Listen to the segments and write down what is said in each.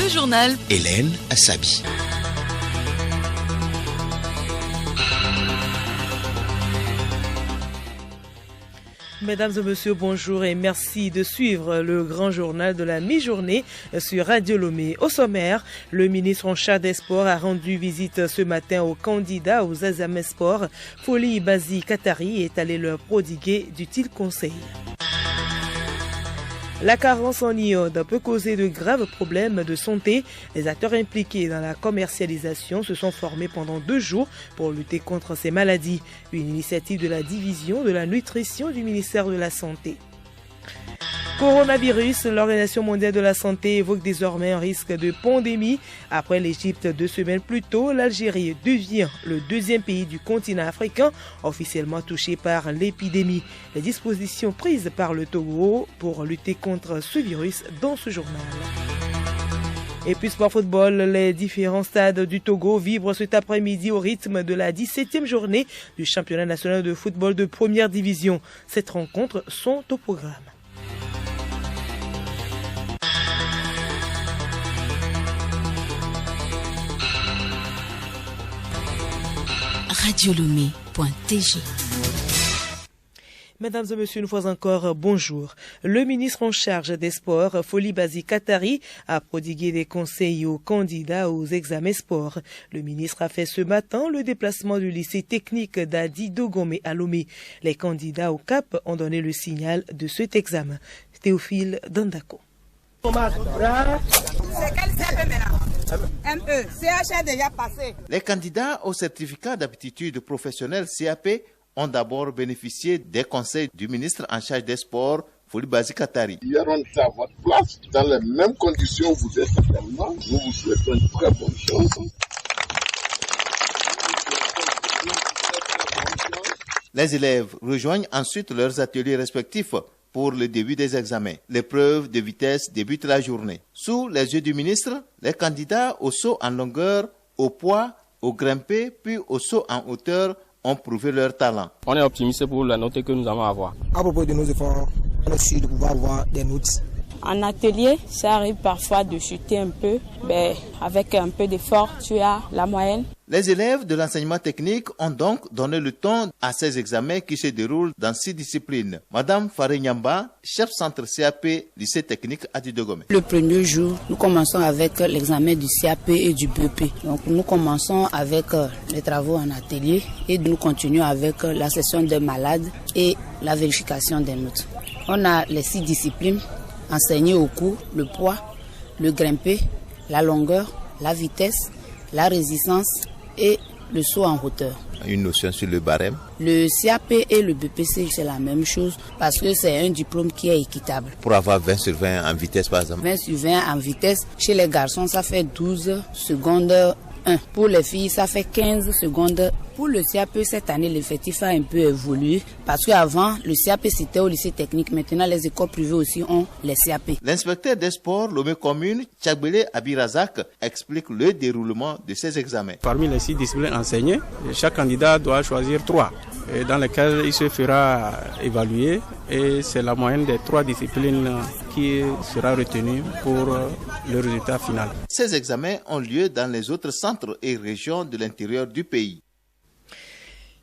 Le journal Hélène Assabi. Mesdames et messieurs, bonjour et merci de suivre le grand journal de la mi-journée sur Radio Lomé. Au sommaire, le ministre en charge des sports a rendu visite ce matin aux candidats aux examens sports. Foli Bazi Katari est allé leur prodiguer d'utiles conseils. La carence en iode peut causer de graves problèmes de santé. Les acteurs impliqués dans la commercialisation se sont formés pendant 2 jours pour lutter contre ces maladies. Une initiative de la division de la nutrition du ministère de la Santé. Coronavirus, l'Organisation mondiale de la santé évoque désormais un risque de pandémie. Après l'Égypte 2 semaines plus tôt, l'Algérie devient le 2e pays du continent africain officiellement touché par l'épidémie. Les dispositions prises par le Togo pour lutter contre ce virus dans ce journal. Et puis sport football, les différents stades du Togo vibrent cet après-midi au rythme de la 17e journée du championnat national de football de première division. Cette rencontres sont au programme. radiolomé.tg. Mesdames et messieurs, une fois encore, bonjour. Le ministre en charge des sports, Foli Bazi Katari, a prodigué des conseils aux candidats aux examens sports. Le ministre a fait ce matin le déplacement du lycée technique d'Adi Dogomé à Lomé. Les candidats au CAP ont donné le signal de cet examen. Théophile Dandako. Les candidats au certificat d'aptitude professionnelle CAP ont d'abord bénéficié des conseils du ministre en charge des sports, Foli Bazi Katari. Hier, on était à votre place, dans les mêmes conditions où vous êtes actuellement. Nous vous souhaitons une très bonne chance. Les élèves rejoignent ensuite leurs ateliers respectifs pour le début des examens. L'épreuve de vitesse débute la journée. Sous les yeux du ministre, les candidats au saut en longueur, au poids, au grimpé, puis au saut en hauteur ont prouvé leur talent. On est optimiste pour la note que nous allons avoir. À propos de nos efforts, on est sûr de pouvoir avoir des notes. En atelier, ça arrive parfois de chuter un peu, mais avec un peu d'effort, tu as la moyenne. Les élèves de l'enseignement technique ont donc donné le ton à ces examens qui se déroulent dans 6 disciplines. Madame Farenyamba, chef centre CAP, lycée technique Adi Dogomé. Le premier jour, nous commençons avec l'examen du CAP et du BP. Donc nous commençons avec les travaux en atelier et nous continuons avec la session des malades et la vérification des notes. On a les 6 disciplines enseignées au cours, le poids, le grimpé, la longueur, la vitesse, la résistance et le saut en hauteur. Une notion sur le barème. Le CAP et le BPC, c'est la même chose parce que c'est un diplôme qui est équitable. Pour avoir 20 sur 20 en vitesse par exemple. 20 sur 20 en vitesse, chez les garçons, ça fait 12 secondes 1. Pour les filles, ça fait 15 secondes. Pour le CAP, cette année, l'effectif a un peu évolué parce qu'avant, le CAP c'était au lycée technique. Maintenant, les écoles privées aussi ont les CAP. L'inspecteur des sports, Lomé Commune, Tchagbele Abirazak, explique le déroulement de ces examens. Parmi les 6 disciplines enseignées, chaque candidat doit choisir 3 dans lesquelles il se fera évaluer et c'est la moyenne des 3 disciplines qui sera retenue pour le résultat final. Ces examens ont lieu dans les autres centres et régions de l'intérieur du pays.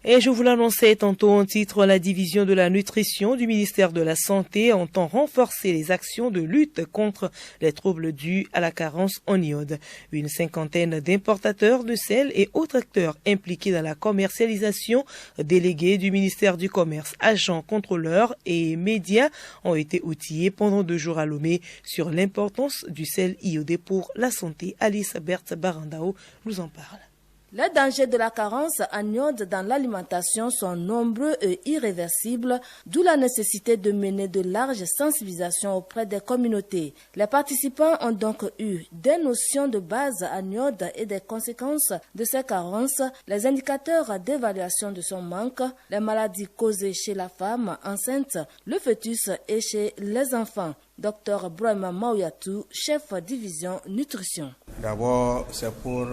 Et je vous l'annonçais tantôt en titre, la division de la nutrition du ministère de la Santé entend renforcer les actions de lutte contre les troubles dus à la carence en iode. Une 50aine d'importateurs de sel et autres acteurs impliqués dans la commercialisation, délégués du ministère du Commerce, agents, contrôleurs et médias ont été outillés pendant 2 jours à Lomé sur l'importance du sel iodé pour la santé. Alice Berthe Barandao nous en parle. Les dangers de la carence en iode dans l'alimentation sont nombreux et irréversibles, d'où la nécessité de mener de larges sensibilisations auprès des communautés. Les participants ont donc eu des notions de base en iode et des conséquences de ces carences, les indicateurs d'évaluation de son manque, les maladies causées chez la femme enceinte, le fœtus et chez les enfants. Dr Brahma Maouyatou, chef division nutrition. D'abord, c'est pour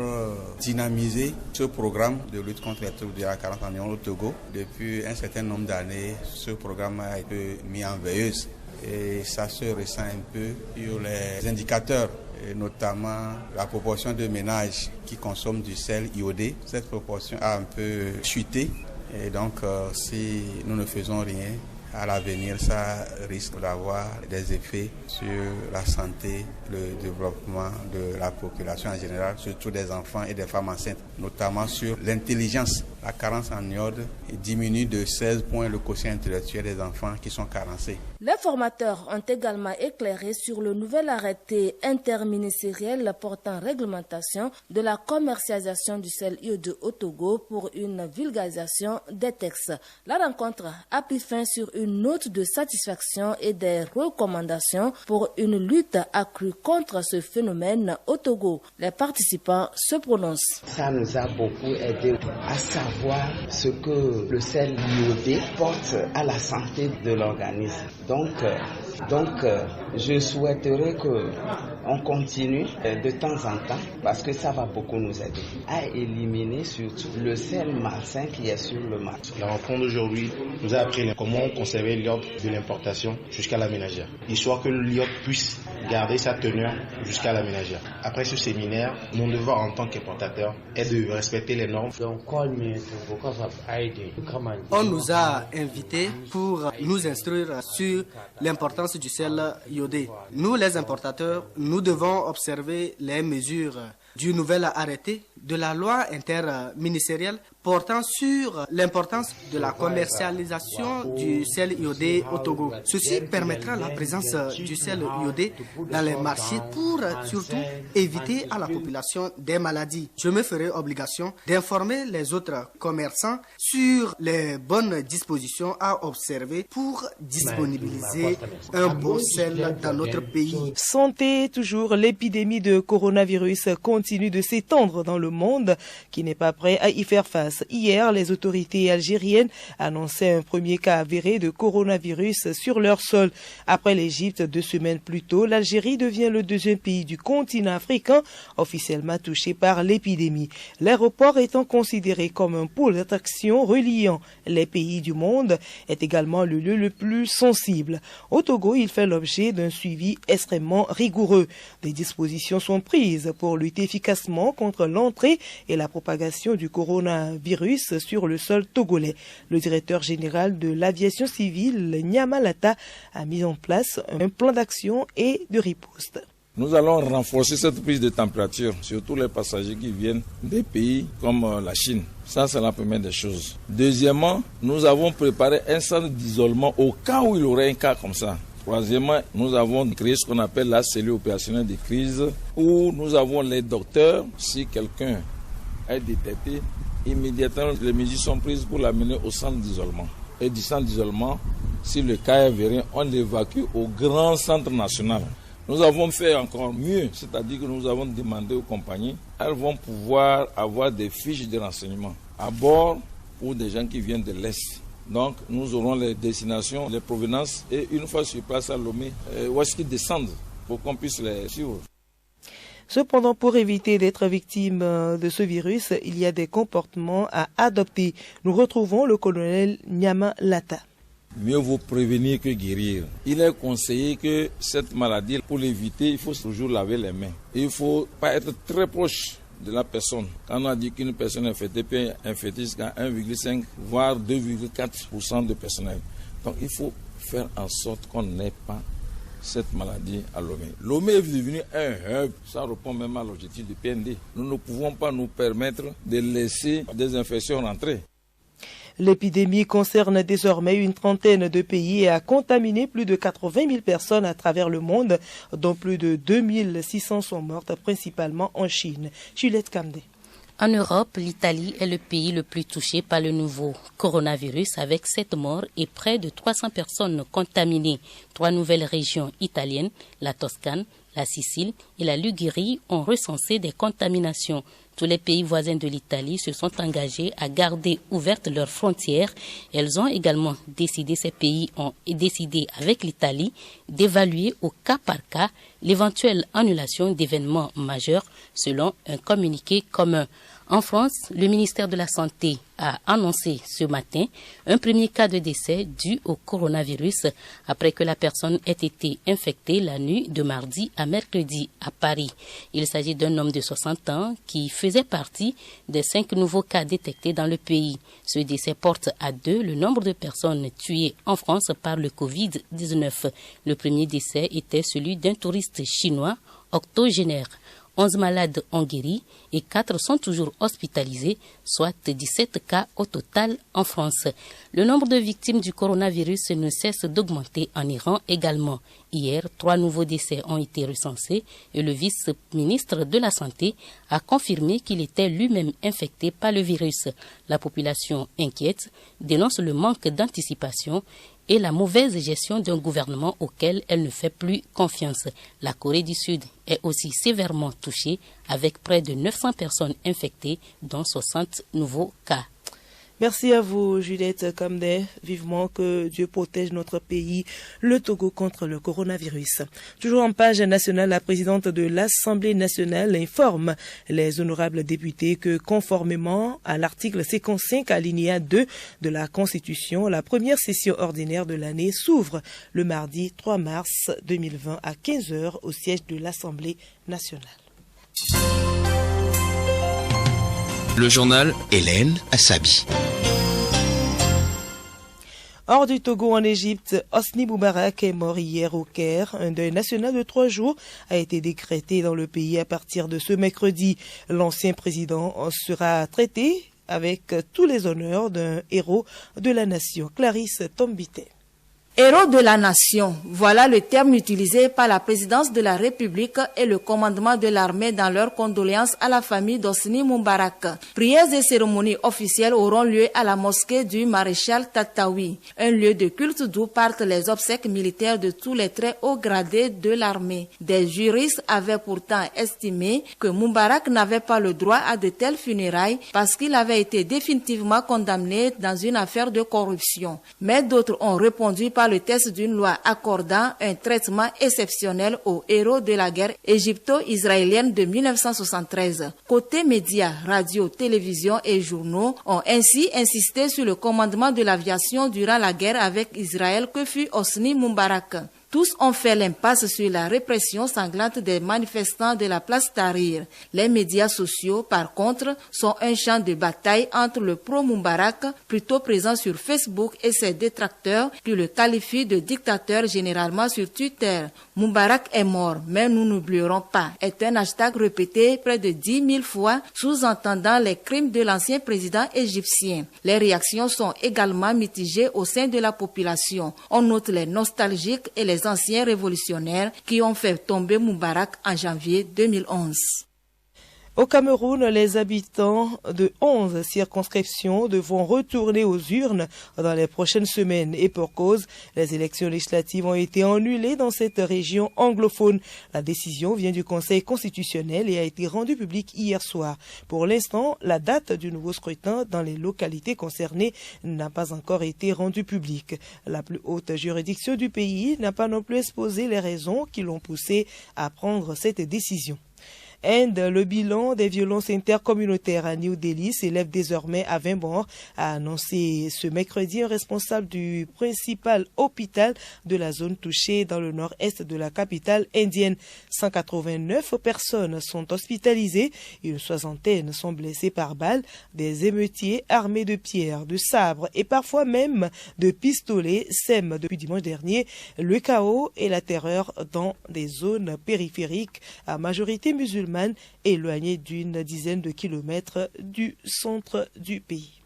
dynamiser ce programme de lutte contre les troubles de la carence en iode au Togo. Depuis un certain nombre d'années, ce programme a été mis en veilleuse et ça se ressent un peu sur les indicateurs, et notamment la proportion de ménages qui consomment du sel iodé. Cette proportion a un peu chuté et donc si nous ne faisons rien, à l'avenir, ça risque d'avoir des effets sur la santé, le développement de la population en général, surtout des enfants et des femmes enceintes, notamment sur l'intelligence. La carence en iode diminue de 16 points le quotient intellectuel des enfants qui sont carencés. Les formateurs ont également éclairé sur le nouvel arrêté interministériel portant réglementation de la commercialisation du sel iodé au Togo pour une vulgarisation des textes. La rencontre a pris fin sur une note de satisfaction et des recommandations pour une lutte accrue contre ce phénomène au Togo. Les participants se prononcent. Ça nous a beaucoup aidé à savoir ce que le sel iodé porte à la santé de l'organisme. Donc, je souhaiterais qu'on continue de temps en temps parce que ça va beaucoup nous aider à éliminer surtout le sel malsain qui est sur le marché. La rencontre d'aujourd'hui nous a appris comment conserver l'iode de l'importation jusqu'à la ménagère, histoire que l'iode puisse garder sa teneur jusqu'à la ménagère. Après ce séminaire, mon devoir en tant qu'importateur est de respecter les normes. On nous a invités pour nous instruire sur l'importance du sel iodé. Nous, les importateurs, nous devons observer les mesures du nouvel arrêté de la loi interministérielle portant sur l'importance de la commercialisation du sel iodé au Togo. Ceci permettra la présence du sel iodé dans les marchés pour surtout éviter à la population des maladies. Je me ferai obligation d'informer les autres commerçants sur les bonnes dispositions à observer pour disponibiliser un bon sel dans notre pays. Santé, toujours, l'épidémie de coronavirus continue de s'étendre dans le monde qui n'est pas prêt à y faire face. Hier, les autorités algériennes annonçaient un premier cas avéré de coronavirus sur leur sol. Après l'Égypte 2 semaines plus tôt, l'Algérie devient le deuxième pays du continent africain officiellement touché par l'épidémie. L'aéroport étant considéré comme un pôle d'attraction reliant les pays du monde est également le lieu le plus sensible. Au Togo, il fait l'objet d'un suivi extrêmement rigoureux. Des dispositions sont prises pour lutter efficacement contre l'entrée et la propagation du coronavirus sur le sol togolais. Le directeur général de l'aviation civile, Nyama Lata, a mis en place un plan d'action et de riposte. Nous allons renforcer cette prise de température sur tous les passagers qui viennent des pays comme la Chine. Ça, c'est la première des choses. Deuxièmement, nous avons préparé un centre d'isolement au cas où il y aurait un cas comme ça. Troisièmement, nous avons créé ce qu'on appelle la cellule opérationnelle de crise où nous avons les docteurs. Si quelqu'un est détecté, immédiatement les mesures sont prises pour l'amener au centre d'isolement. Et du centre d'isolement, si le cas est avéré, on l'évacue au grand centre national. Nous avons fait encore mieux, c'est-à-dire que nous avons demandé aux compagnies, elles vont pouvoir avoir des fiches de renseignement à bord pour des gens qui viennent de l'Est. Donc, nous aurons les destinations, les provenances et une fois sur place à Lomé, où est-ce qu'ils descendent pour qu'on puisse les suivre. Cependant, pour éviter d'être victime de ce virus, il y a des comportements à adopter. Nous retrouvons le colonel Nyama Lata. Mieux vaut prévenir que guérir. Il est conseillé que cette maladie, pour l'éviter, il faut toujours laver les mains. Il ne faut pas être très proche de la personne. Quand on a dit qu'une personne infectée peut infecter jusqu'à 1,5 voire 2,4% de personnel. Donc il faut faire en sorte qu'on n'ait pas cette maladie à Lomé. Lomé est devenu un hub, ça répond même à l'objectif du PND. Nous ne pouvons pas nous permettre de laisser des infections rentrer. L'épidémie concerne désormais une trentaine de pays et a contaminé plus de 80 000 personnes à travers le monde, dont plus de 2600 sont mortes, principalement en Chine. Juliette Kamdé. En Europe, l'Italie est le pays le plus touché par le nouveau coronavirus avec 7 morts et près de 300 personnes contaminées. 3 nouvelles régions italiennes, la Toscane, la Sicile et la Ligurie, ont recensé des contaminations. Tous les pays voisins de l'Italie se sont engagés à garder ouvertes leurs frontières. Elles ont également décidé, ces pays ont décidé avec l'Italie d'évaluer au cas par cas l'éventuelle annulation d'événements majeurs selon un communiqué commun. En France, le ministère de la Santé a annoncé ce matin un premier cas de décès dû au coronavirus après que la personne ait été infectée la nuit de mardi à mercredi à Paris. Il s'agit d'un homme de 60 ans qui faisait partie des 5 nouveaux cas détectés dans le pays. Ce décès porte à 2 le nombre de personnes tuées en France par le Covid-19. Le premier décès était celui d'un touriste chinois octogénaire. 11 malades ont guéri et 4 sont toujours hospitalisés, soit 17 cas au total en France. Le nombre de victimes du coronavirus ne cesse d'augmenter en Iran également. Hier, 3 nouveaux décès ont été recensés et le vice-ministre de la Santé a confirmé qu'il était lui-même infecté par le virus. La population inquiète dénonce le manque d'anticipation et la mauvaise gestion d'un gouvernement auquel elle ne fait plus confiance. La Corée du Sud est aussi sévèrement touchée avec près de 900 personnes infectées, dont 60 nouveaux cas. Merci à vous, Juliette Kamdé. Vivement que Dieu protège notre pays, le Togo, contre le coronavirus. Toujours en page nationale, la présidente de l'Assemblée nationale informe les honorables députés que, conformément à l'article 55 alinéa 2 de la Constitution, la première session ordinaire de l'année s'ouvre le mardi 3 mars 2020 à 15h au siège de l'Assemblée nationale. Le journal Hélène Assabi. Hors du Togo en Égypte, Hosni Moubarak est mort hier au Caire. Un deuil national de 3 jours a été décrété dans le pays à partir de ce mercredi. L'ancien président sera traité avec tous les honneurs d'un héros de la nation. Clarisse Tombité. Héros de la nation, voilà le terme utilisé par la présidence de la République et le commandement de l'armée dans leurs condoléances à la famille d'Hosni Moubarak. Prières et cérémonies officielles auront lieu à la mosquée du maréchal Tataoui, un lieu de culte d'où partent les obsèques militaires de tous les très hauts gradés de l'armée. Des juristes avaient pourtant estimé que Moubarak n'avait pas le droit à de telles funérailles parce qu'il avait été définitivement condamné dans une affaire de corruption. Mais d'autres ont répondu par le texte d'une loi accordant un traitement exceptionnel aux héros de la guerre égypto-israélienne de 1973. Côté médias, radio, télévision et journaux ont ainsi insisté sur le commandement de l'aviation durant la guerre avec Israël que fut Hosni Moubarak. Tous ont fait l'impasse sur la répression sanglante des manifestants de la place Tahrir. Les médias sociaux, par contre, sont un champ de bataille entre le pro-Moubarak, plutôt présent sur Facebook, et ses détracteurs qui le qualifient de dictateur généralement sur Twitter. Moubarak est mort, mais nous n'oublierons pas, est un hashtag répété près de 10 000 fois, sous-entendant les crimes de l'ancien président égyptien. Les réactions sont également mitigées au sein de la population. On note les nostalgiques et les anciens révolutionnaires qui ont fait tomber Moubarak en janvier 2011. Au Cameroun, les habitants de 11 circonscriptions devront retourner aux urnes dans les prochaines semaines. Et pour cause, les élections législatives ont été annulées dans cette région anglophone. La décision vient du Conseil constitutionnel et a été rendue publique hier soir. Pour l'instant, la date du nouveau scrutin dans les localités concernées n'a pas encore été rendue publique. La plus haute juridiction du pays n'a pas non plus exposé les raisons qui l'ont poussé à prendre cette décision. Inde, le bilan des violences intercommunautaires à New Delhi s'élève désormais à 20 morts, a annoncé ce mercredi un responsable du principal hôpital de la zone touchée dans le nord-est de la capitale indienne. 189 personnes sont hospitalisées, une soixantaine sont blessées par balles. Des émeutiers armés de pierres, de sabres et parfois même de pistolets sèment depuis dimanche dernier le chaos et la terreur dans des zones périphériques à majorité musulmane, éloigné d'une dizaine de kilomètres du centre du pays.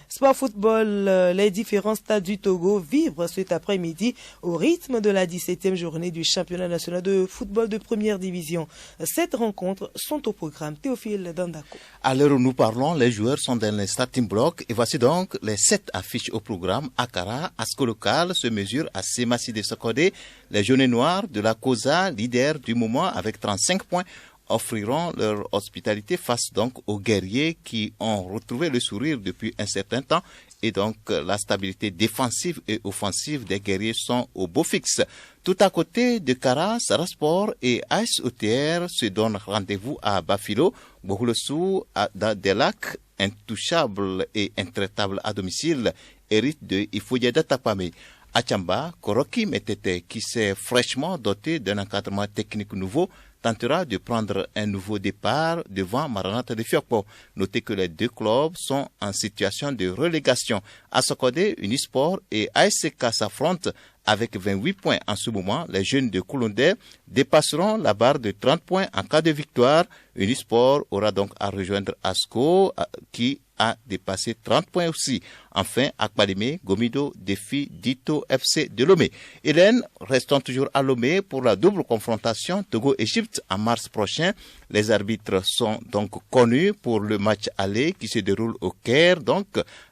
Sport football, les différents stades du Togo vibrent cet après-midi au rythme de la 17e journée du championnat national de football de première division. 7 rencontres sont au programme. Théophile Dandako. À l'heure où nous parlons, les joueurs sont dans les starting blocks et voici donc les 7 affiches au programme. Akara, Asco Local se mesure à Semassi de Sokodé. Les jaunes et noirs de la COSA, leader du moment avec 35 points, offriront leur hospitalité face donc aux guerriers qui ont retrouvé le sourire depuis un certain temps. Et donc, la stabilité défensive et offensive des guerriers sont au beau fixe. Tout à côté de Kara, Saraspor et AS OTR se donnent rendez-vous à Bafilo, Bohulosu, dans des lacs intouchables et intraitables à domicile, hérite de Ifoyeda Tapame. À Tchamba, Koroki Metete, qui s'est fraîchement doté d'un encadrement technique nouveau, tentera de prendre un nouveau départ devant Maranatha de Fiokpo. Notez que les deux clubs sont en situation de relégation. À Sokode, Unisport et ASK s'affrontent avec 28 points en ce moment. Les jeunes de Koulondé dépasseront la barre de 30 points en cas de victoire. Unisport aura donc à rejoindre ASCO qui a dépassé 30 points aussi. Enfin, Akbalime, Gomido défie Dito FC de Lomé. Hélène, restons toujours à Lomé pour la double confrontation Togo-Égypte en mars prochain. Les arbitres sont donc connus pour le match aller qui se déroule au Caire. Donc,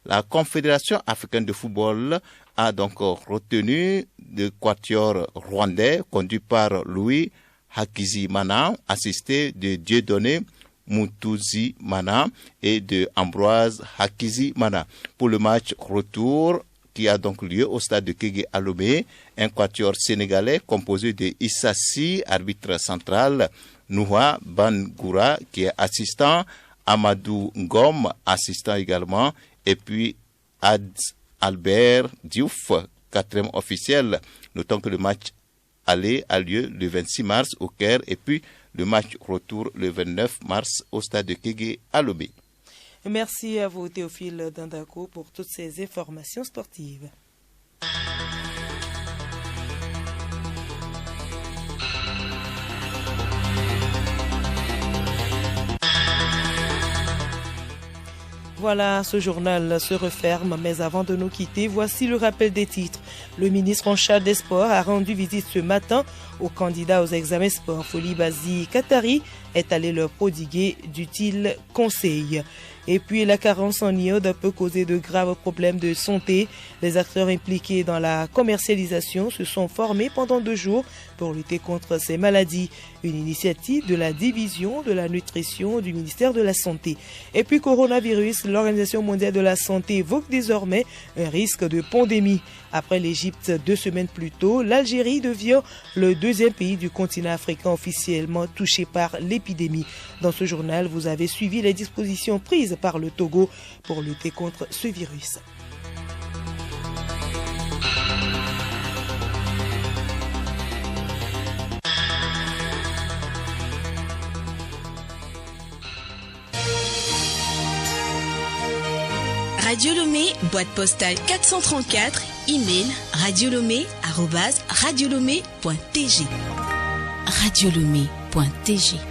la Confédération africaine de football a donc retenu le quatuor rwandais conduit par Louis Hakizimana, assisté de Dieudonné Mutuzi Mana et de Ambroise Hakizi Mana. Pour le match retour qui a donc lieu au stade de Kégué à Lomé, un quatuor sénégalais composé de Issassi, arbitre central, Nouha Bangoura qui est assistant, Amadou Ngom, assistant également, et puis Albert Diouf, quatrième officiel. Notons que le match aller a lieu le 26 mars au Caire et puis le match retour le 29 mars au stade de Kégué à Lomé. Merci à vous Théophile Dandako pour toutes ces informations sportives. Voilà, ce journal se referme, mais avant de nous quitter, voici le rappel des titres. Le ministre en charge des sports a rendu visite ce matin aux candidats aux examens sport. Foli Bazi Katari est allé leur prodiguer d'utiles conseils. Et puis la carence en iode peut causer de graves problèmes de santé. Les acteurs impliqués dans la commercialisation se sont formés pendant 2 jours pour lutter contre ces maladies. Une initiative de la division de la nutrition du ministère de la Santé. Et puis coronavirus, l'Organisation mondiale de la santé évoque désormais un risque de pandémie. Après l'Égypte 2 semaines plus tôt, l'Algérie devient le 2e pays du continent africain officiellement touché par l'épidémie. Dans ce journal, vous avez suivi les dispositions prises par le Togo pour lutter contre ce virus. Radio Lomé, boîte postale 434, email radiolomé@radiolomé.tg. radiolomé.tg